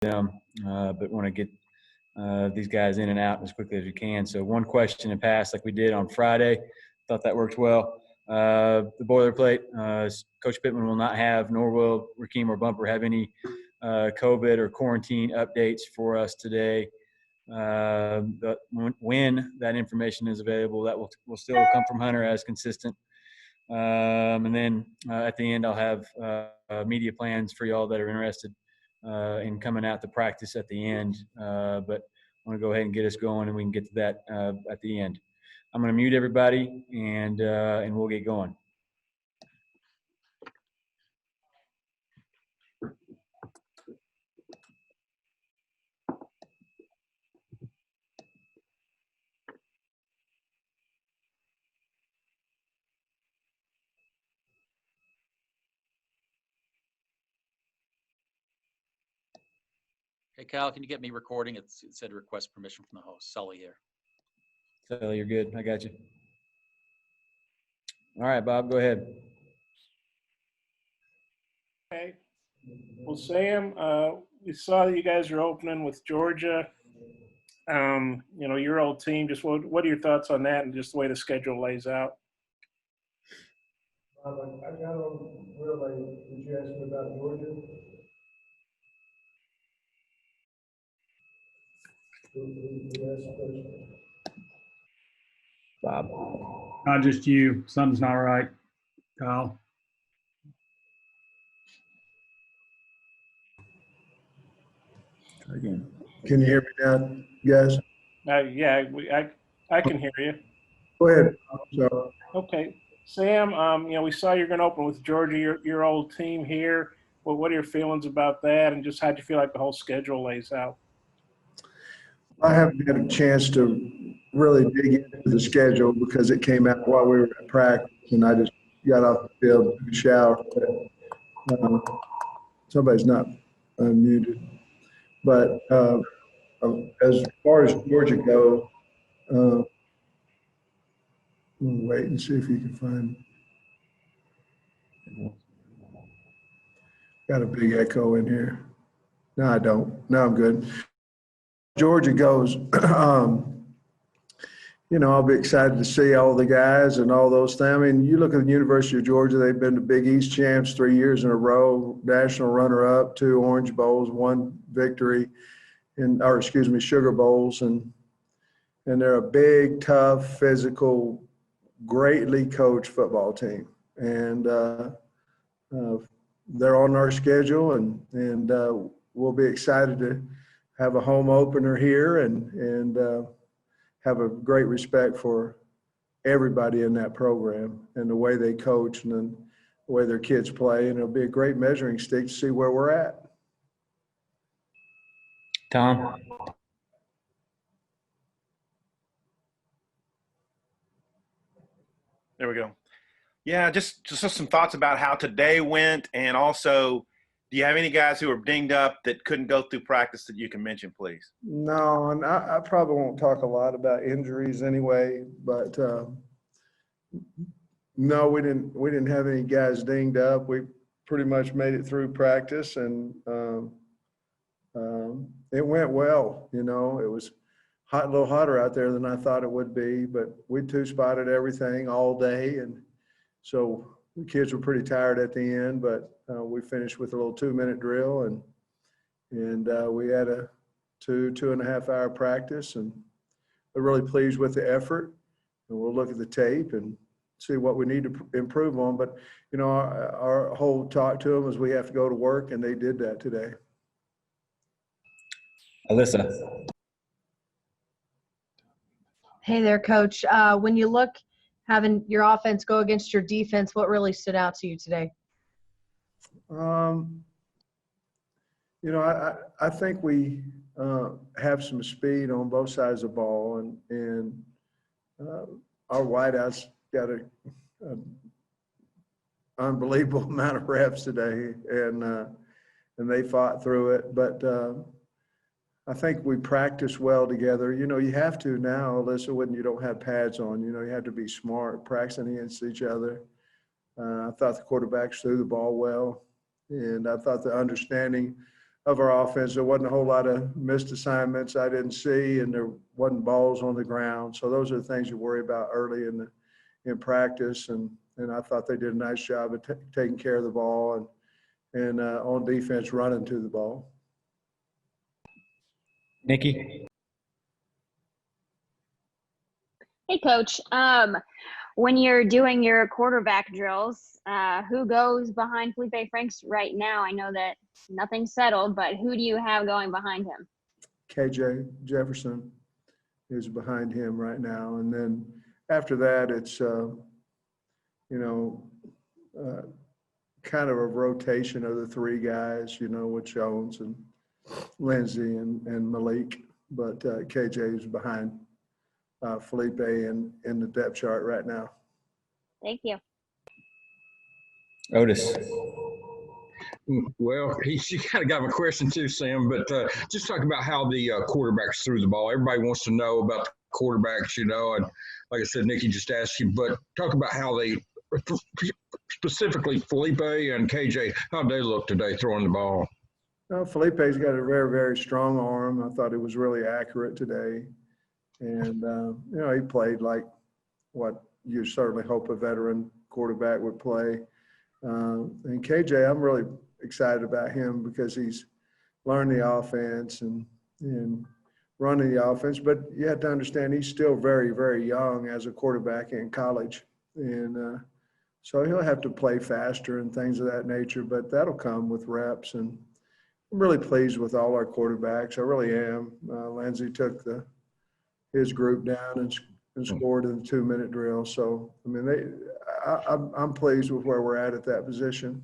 them, but want to get these guys in and out as quickly as we can. So one question and pass like we did on Friday. Thought that worked well. The boilerplate, Coach Pittman will not have, nor will Rakeem or Bumper have any COVID or quarantine updates for us today. But when that information is available, that will still come from Hunter as consistent. And then at the end, I'll have media plans for y'all that are interested in coming out to practice at the end. But I want to go ahead and get us going, and we can get to that at the end. I'm going to mute everybody, and we'll get going. Hey, Kyle, can you get me recording? It said request permission from the host. Sully here. Sully, you're good. I got you. All right, Bob, go ahead. Okay. Well, Sam, we saw that you guys are opening with Georgia. Your old team. Just what are your thoughts on that and just the way the schedule lays out? I got on real late. Did you ask me about Georgia? Bob. Not just you. Something's not right, Kyle. Again. Can you hear me now, guys? Yeah, I can hear you. Go ahead. So, Okay, Sam. We saw you're going to open with Georgia, your old team here. Well, what are your feelings about that, and just how do you feel like the whole schedule lays out? I haven't had a chance to really dig into the schedule because it came out while we were at practice, and I just got off the field, took a shower. Somebody's not unmuted. But as far as Georgia goes, we'll wait and see if you can find. Got a big echo in here. No, I don't. No, I'm good. Georgia goes, I'll be excited to see all the guys and all those things. I mean, you look at the University of Georgia, they've been the Big East champs 3 years in a row, national runner-up, 2 Orange Bowls, 1 victory, Sugar Bowls. And they're a big, tough, physical, greatly coached football team. And they're on our schedule, and we'll be excited to have a home opener here and have a great respect for everybody in that program and the way they coach and then the way their kids play. And it'll be a great measuring stick to see where we're at. Tom? There we go. Yeah, just some thoughts about how today went, and also, do you have any guys who are dinged up that couldn't go through practice that you can mention, please? No, and I probably won't talk a lot about injuries anyway, but no, we didn't have any guys dinged up. We pretty much made it through practice, and it went well. It was a little hotter out there than I thought it would be, but we 2-spotted everything all day, and so the kids were pretty tired at the end, but we finished with a little 2-minute drill, and we had a 2.5 hour practice, and we're really pleased with the effort. And we'll look at the tape and see what we need to improve on. But our whole talk to them is we have to go to work, and they did that today. Alyssa. Hey there, Coach. When you look having your offense go against your defense, what really stood out to you today? I think we have some speed on both sides of the ball, and our wideouts got an unbelievable amount of reps today, and they fought through it. But I think we practice well together. You have to now, Alyssa, when you don't have pads on. You have to be smart, practicing against each other. I thought the quarterbacks threw the ball well, and I thought the understanding of our offense. There wasn't a whole lot of missed assignments I didn't see, and there wasn't balls on the ground. So those are the things you worry about early in practice. And I thought they did a nice job of taking care of the ball and on defense running to the ball. Nikki? Hey, Coach. When you're doing your quarterback drills, who goes behind Felipe Franks right now? I know that nothing's settled, but who do you have going behind him? KJ Jefferson is behind him right now. And then after that, it's, kind of a rotation of the three guys, with Jones and Lindsey and Malik. But KJ is behind Felipe in the depth chart right now. Thank you. Otis? Well, you kind of got my question too, Sam, but just talk about how the quarterbacks threw the ball. Everybody wants to know about the quarterbacks, and like I said, Nikki just asked you, but talk about how they, specifically Felipe and KJ, how they look today throwing the ball. Felipe's got a very, very strong arm. I thought it was really accurate today. And, he played like what you certainly hope a veteran quarterback would play. And KJ, I'm really excited about him because he's learned the offense and running the offense. But you have to understand he's still very, very young as a quarterback in college. And so he'll have to play faster and things of that nature, but that'll come with reps. And I'm really pleased with all our quarterbacks. I really am. Lindsey took his group down and scored in the 2-minute drill. So, I mean, I'm pleased with where we're at that position.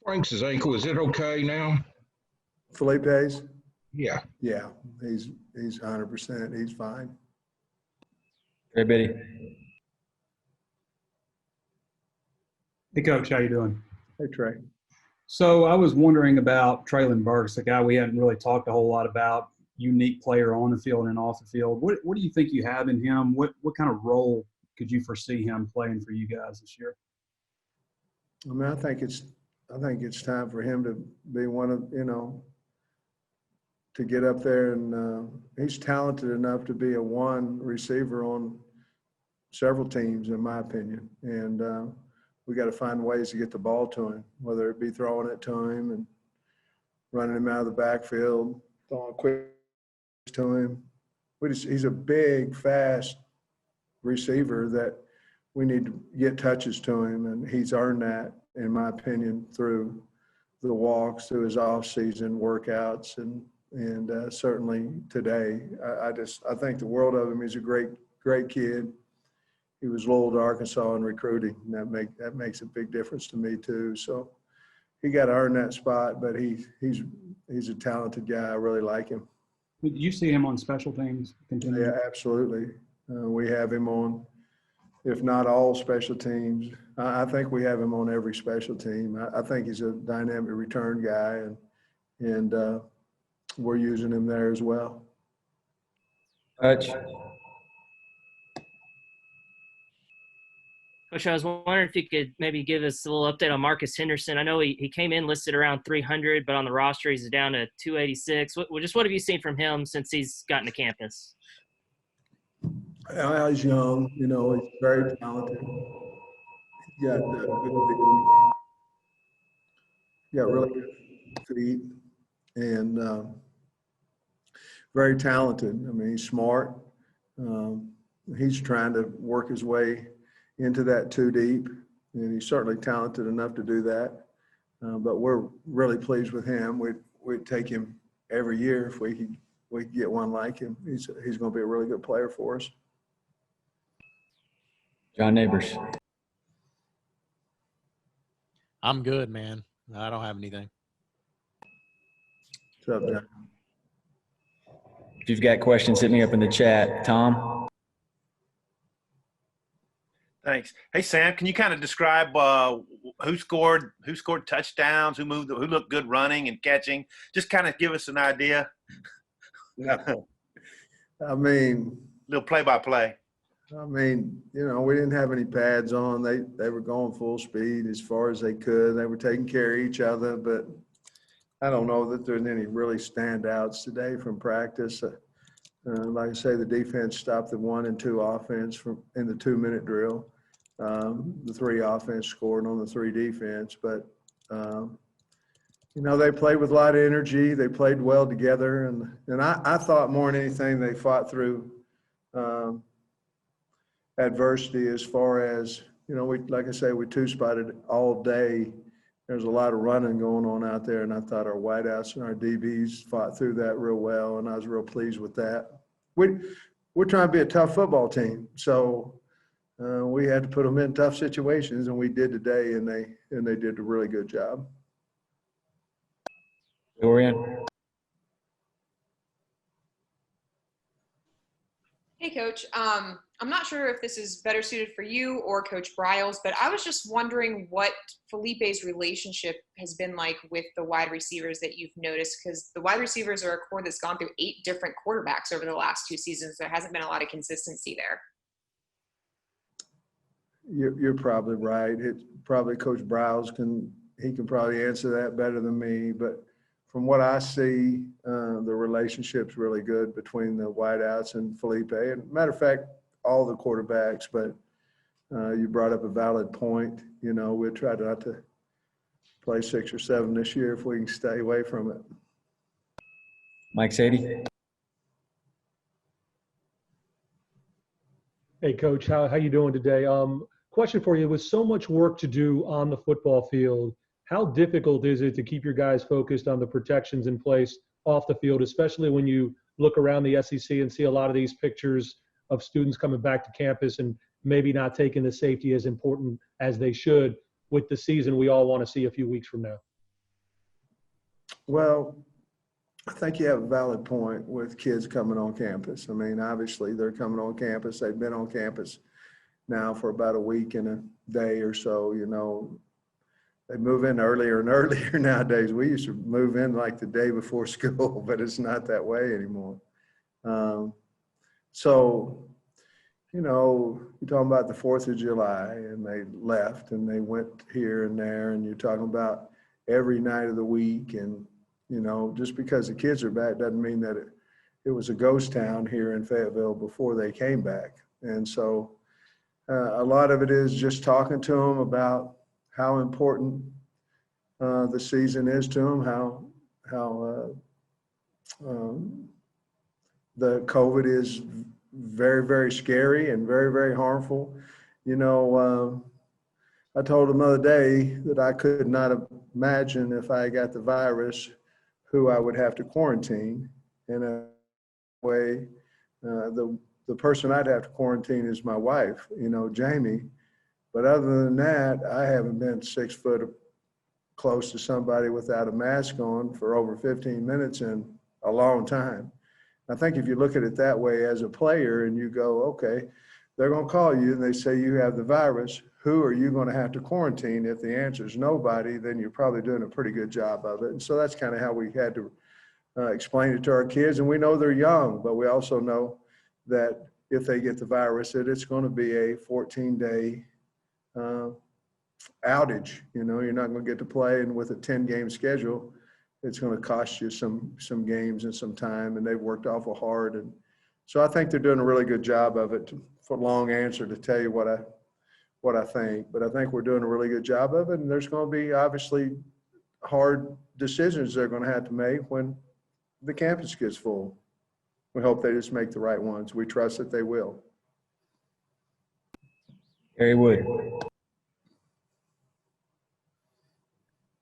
Franks' ankle, is it okay now? Felipe's? Yeah. Yeah, he's 100%. He's fine. Hey, Biddy? Hey, Coach, how you doing? Hey, Trey. So I was wondering about Traylon Burks, a guy we hadn't really talked a whole lot about, unique player on the field and off the field. What do you think you have in him? What kind of role could you foresee him playing for you guys this year? I mean, I think it's time for him to be one of, to get up there, and he's talented enough to be a one receiver on several teams, in my opinion. And we got to find ways to get the ball to him, whether it be throwing it to him and running him out of the backfield, throwing quick to him. He's a big, fast receiver that we need to get touches to him, and he's earned that, in my opinion, through the walks, through his off-season workouts, and certainly today. I think the world of him. He's a great kid. He was loyal to Arkansas in recruiting, and that makes a big difference to me too. So he got to earn that spot, but he's a talented guy. I really like him. Did you see him on special teams? Yeah, absolutely. We have him on, if not all special teams. I think we have him on every special team. I think he's a dynamic return guy, and we're using him there as well. Hutch? Coach, I was wondering if you could maybe give us a little update on Marcus Henderson. I know he came in listed around 300, but on the roster he's down to 286. What have you seen from him since he's gotten to campus? He's young, he's very talented. He got really good feet and very talented. I mean, he's smart. He's trying to work his way into that two deep, and he's certainly talented enough to do that. But we're really pleased with him. We'd take him every year if we could get one like him. He's going to be a really good player for us. John Neighbors? I'm good, man. I don't have anything. What's up, John? If you've got questions, hit me up in the chat. Tom? Thanks. Hey, Sam, can you kind of describe who scored touchdowns, who looked good running and catching? Just kind of give us an idea. I mean, little play-by-play. I mean, we didn't have any pads on. They were going full speed as far as they could. They were taking care of each other, but I don't know that there's any really standouts today from practice. Like I say, the defense stopped the 1 and 2 offense in the 2-minute drill. The 3 offense scored on the 3 defense, but they played with a lot of energy. They played well together, and I thought more than anything they fought through adversity as far as, like I say, we 2-spotted all day. There's a lot of running going on out there, and I thought our wideouts and our DBs fought through that real well, and I was real pleased with that. We're trying to be a tough football team, so we had to put them in tough situations, and we did today, and they did a really good job. Dorian. Hey, Coach. I'm not sure if this is better suited for you or Coach Briles, but I was just wondering what Felipe's relationship has been like with the wide receivers that you've noticed, because the wide receivers are a core that's gone through 8 different quarterbacks over the last 2 seasons. There hasn't been a lot of consistency there. You're probably right. It's probably Coach Briles can probably answer that better than me, but from what I see, the relationship's really good between the wideouts and Felipe. And matter of fact, all the quarterbacks, but you brought up a valid point. We'll try not to play 6 or 7 this year if we can stay away from it. Mike Sadie. Hey, Coach, how you doing today? Question for you. With so much work to do on the football field, how difficult is it to keep your guys focused on the protections in place off the field, especially when you look around the SEC and see a lot of these pictures of students coming back to campus and maybe not taking the safety as important as they should with the season we all want to see a few weeks from now? Well, I think you have a valid point with kids coming on campus. I mean, obviously they're coming on campus. They've been on campus now for about a week and a day or so. They move in earlier and earlier nowadays. We used to move in like the day before school, but it's not that way anymore. So, you're talking about the 4th of July, and they left and they went here and there, and you're talking about every night of the week. And, just because the kids are back doesn't mean that it was a ghost town here in Fayetteville before they came back. And so a lot of it is just talking to them about how important the season is to them, how the COVID is very, very scary and very, very harmful. I told them the other day that I could not imagine if I got the virus who I would have to quarantine. In a way, the person I'd have to quarantine is my wife, Jamie. But other than that, I haven't been 6 foot close to somebody without a mask on for over 15 minutes in a long time. I think if you look at it that way as a player and you go, okay, they're going to call you and they say you have the virus, who are you going to have to quarantine? If the answer is nobody, then you're probably doing a pretty good job of it. And so that's kind of how we had to explain it to our kids. And we know they're young, but we also know that if they get the virus, that it's going to be a 14-day outage. You're not going to get to play, and with a 10-game schedule, it's going to cost you some games and some time, and they've worked awful hard. And so I think they're doing a really good job of it. For a long answer to tell you what I think, but I think we're doing a really good job of it, and there's going to be obviously hard decisions they're going to have to make when the campus gets full. We hope they just make the right ones. We trust that they will. Harry Wood.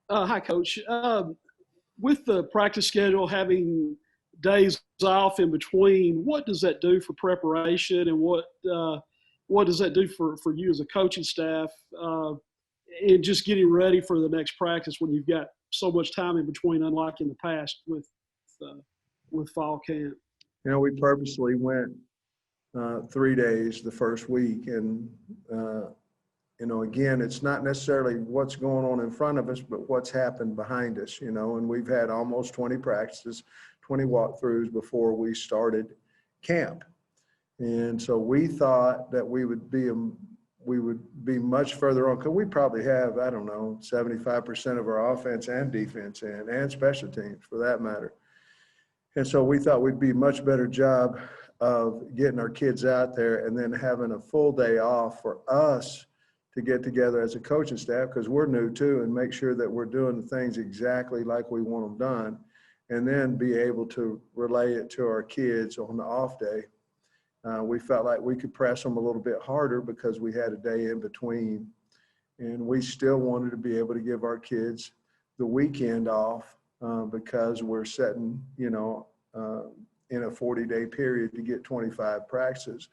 Hi, Coach. With the practice schedule having days off in between, what does that do for preparation, and what does that do for you as a coaching staff and just getting ready for the next practice when you've got so much time in between, unlike in the past with fall camp? We purposely went 3 days the first week, and again, it's not necessarily what's going on in front of us, but what's happened behind us, and we've had almost 20 practices, 20 walkthroughs before we started camp. And so we thought that we would be we would be much further on, because we probably have, I don't know, 75% of our offense and defense and special teams for that matter. And so we thought we'd be much better job of getting our kids out there and then having a full day off for us to get together as a coaching staff, because we're new too, and make sure that we're doing the things exactly like we want them done, and then be able to relay it to our kids on the off day. We felt like we could press them a little bit harder because we had a day in between, and we still wanted to be able to give our kids the weekend off because we're setting, in a 40-day period to get 25 practices.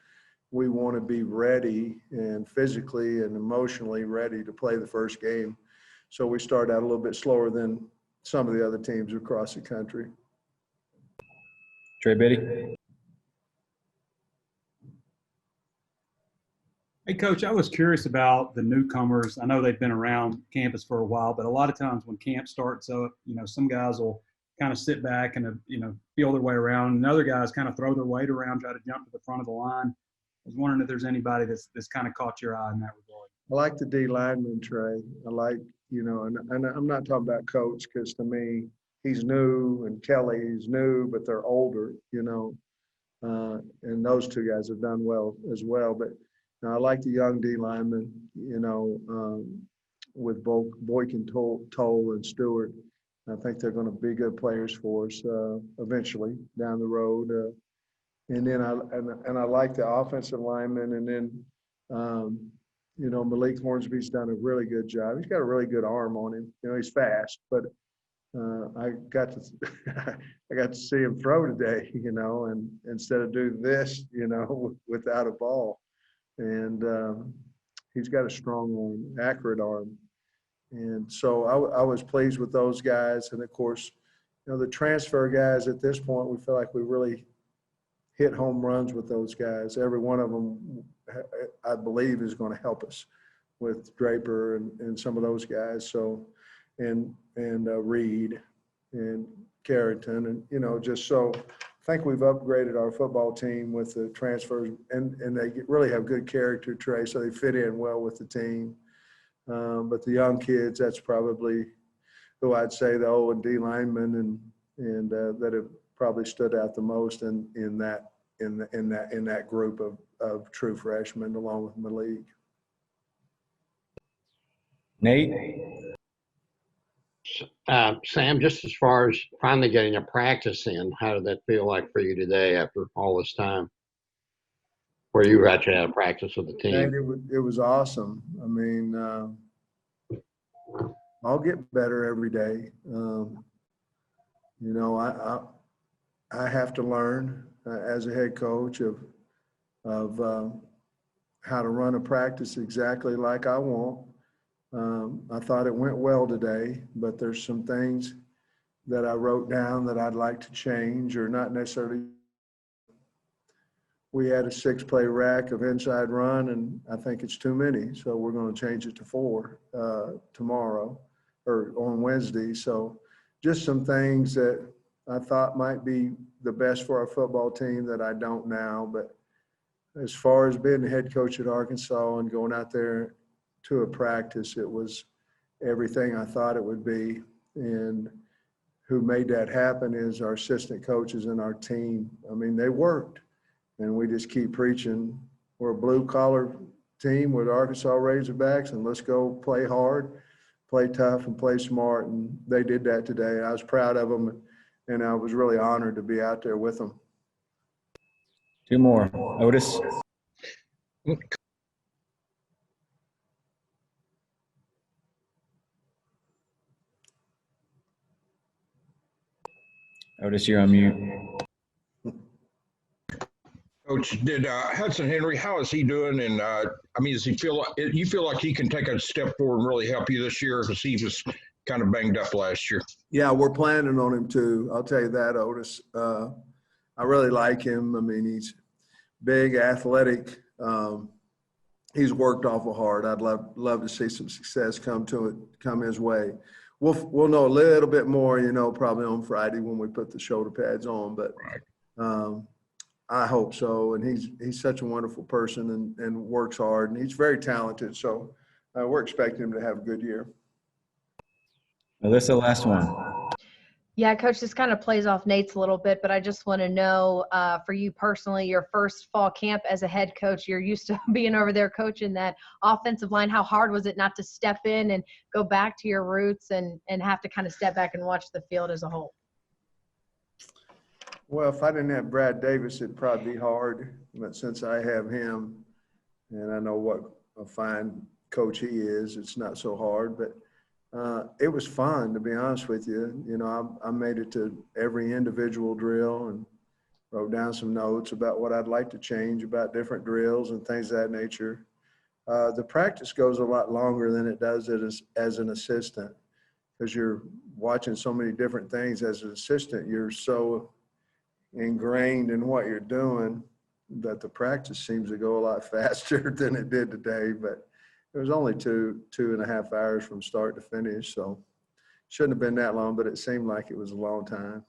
We want to be ready and physically and emotionally ready to play the first game. So we started out a little bit slower than some of the other teams across the country. Trey Biddy. Hey, Coach, I was curious about the newcomers. I know they've been around campus for a while, but a lot of times when camp starts up, some guys will kind of sit back and, feel their way around, and other guys kind of throw their weight around, try to jump to the front of the line. I was wondering if there's anybody that's kind of caught your eye in that regard. I like the D lineman, Trey. I like, and I'm not talking about Coach, because to me, he's new, and Kelly's new, but they're older, and those two guys have done well as well. But I like the young D linemen, with both Boykin, Toll, and Stewart. I think they're going to be good players for us eventually down the road. And then I like the offensive linemen. And then, Malik Hornsby's done a really good job. He's got a really good arm on him. He's fast, but I got to see him throw today, and instead of doing this, without a ball. And he's got a strong arm, accurate arm. And so I was pleased with those guys. And of course, the transfer guys at this point, we feel like we really hit home runs with those guys. Every one of them, I believe, is going to help us with Draper and some of those guys. So, and Reed and Carrington, and, just so I think we've upgraded our football team with the transfers, and they really have good character, Trey, so they fit in well with the team. But the young kids, that's probably who I'd say the O and D linemen and that have probably stood out the most in that group of true freshmen, along with Malik. Nate. Sam, just as far as finally getting a practice in, how did that feel like for you today after all this time, where you actually had a practice with the team? And it was awesome. I mean, I'll get better every day. I have to learn as a head coach of how to run a practice exactly like I want. I thought it went well today, but there's some things that I wrote down that I'd like to change, or not necessarily. We had a 6-play rack of inside run, and I think it's too many. So we're going to change it to 4 tomorrow or on Wednesday. So just some things that I thought might be the best for our football team that I don't now. But as far as being the head coach at Arkansas and going out there to a practice, it was everything I thought it would be. And who made that happen is our assistant coaches and our team. I mean, they worked, and we just keep preaching. We're a blue-collar team with Arkansas Razorbacks, and let's go play hard, play tough, and play smart. And they did that today. I was proud of them, and I was really honored to be out there with them. 2 more. Otis. Otis, you're on mute. Coach, did Hudson Henry, how is he doing? And does he feel you feel like he can take a step forward and really help you this year, because he was kind of banged up last year? Yeah, we're planning on him too. I'll tell you that, Otis. I really like him. I mean, he's big, athletic. He's worked awful hard. I'd love to see some success come his way. We'll know a little bit more, probably on Friday when we put the shoulder pads on. But I hope so. And he's such a wonderful person and works hard, and he's very talented. So we're expecting him to have a good year. Alyssa, last one. Yeah, Coach, this kind of plays off Nate's a little bit, but I just want to know for you personally, your first fall camp as a head coach, you're used to being over there coaching that offensive line. How hard was it not to step in and go back to your roots and have to kind of step back and watch the field as a whole? Well, if I didn't have Brad Davis, it'd probably be hard. But since I have him and I know what a fine coach he is, it's not so hard. But it was fun, to be honest with you. You know, I made it to every individual drill and wrote down some notes about what I'd like to change about different drills and things of that nature. The practice goes a lot longer than it does as an assistant, because you're watching so many different things. As an assistant, you're so ingrained in what you're doing that the practice seems to go a lot faster than it did today. But it was only 2.5 hours from start to finish, so shouldn't have been that long, but it seemed like it was a long time.